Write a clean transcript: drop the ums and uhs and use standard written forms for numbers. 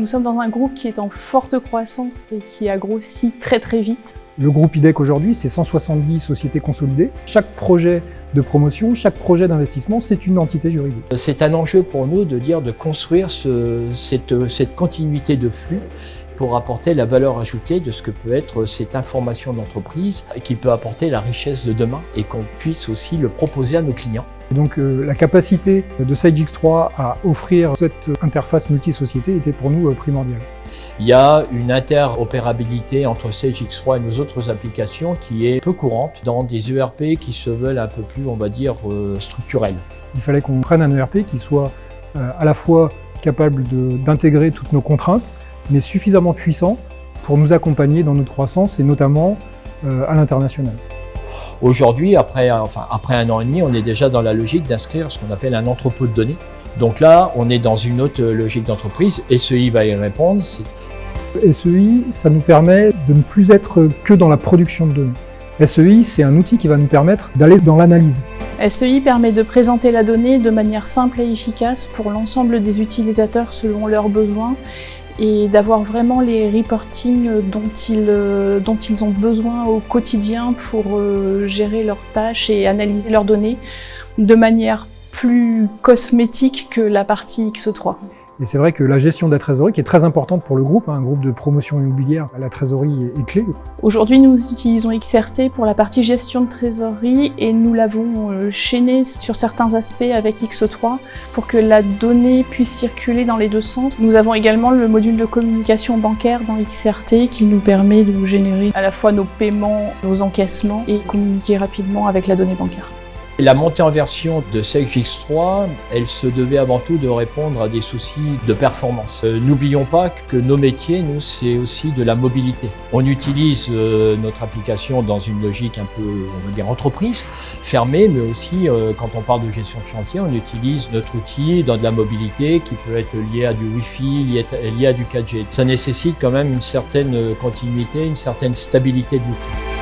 Nous sommes dans un groupe qui est en forte croissance et qui a grossi très très vite. Le groupe IDEC aujourd'hui, c'est 170 sociétés consolidées. Chaque projet de promotion, chaque projet d'investissement, c'est une entité juridique. C'est un enjeu pour nous de construire cette continuité de flux pour apporter la valeur ajoutée de ce que peut être cette information d'entreprise et qui peut apporter la richesse de demain et qu'on puisse aussi le proposer à nos clients. Donc la capacité de Sage X3 à offrir cette interface multi-société était pour nous primordiale. Il y a une interopérabilité entre Sage X3 et nos autres applications qui est peu courante dans des ERP qui se veulent un peu plus, on va dire, structurels. Il fallait qu'on prenne un ERP qui soit à la fois capable d'intégrer toutes nos contraintes, mais suffisamment puissant pour nous accompagner dans notre croissance et notamment à l'international. Aujourd'hui, après un an et demi, on est déjà dans la logique d'inscrire ce qu'on appelle un entrepôt de données. Donc là, on est dans une autre logique d'entreprise. SEI va y répondre. SEI, ça nous permet de ne plus être que dans la production de données. SEI, c'est un outil qui va nous permettre d'aller dans l'analyse. SEI permet de présenter la donnée de manière simple et efficace pour l'ensemble des utilisateurs selon leurs besoins et d'avoir vraiment les reportings dont ils ont besoin au quotidien pour gérer leurs tâches et analyser leurs données de manière plus cosmétique que la partie X3. Et c'est vrai que la gestion de la trésorerie, qui est très importante pour le groupe, un groupe de promotion immobilière, la trésorerie est clé. Aujourd'hui, nous utilisons XRT pour la partie gestion de trésorerie et nous l'avons chaîné sur certains aspects avec X3 pour que la donnée puisse circuler dans les deux sens. Nous avons également le module de communication bancaire dans XRT qui nous permet de générer à la fois nos paiements, nos encaissements et communiquer rapidement avec la donnée bancaire. La montée en version de Sage X3, elle se devait avant tout de répondre à des soucis de performance. N'oublions pas que nos métiers, nous, c'est aussi de la mobilité. On utilise notre application dans une logique un peu, on va dire, entreprise, fermée, mais aussi, quand on parle de gestion de chantier, on utilise notre outil dans de la mobilité qui peut être lié à du Wi-Fi, lié à du 4G. Ça nécessite quand même une certaine continuité, une certaine stabilité de l'outil.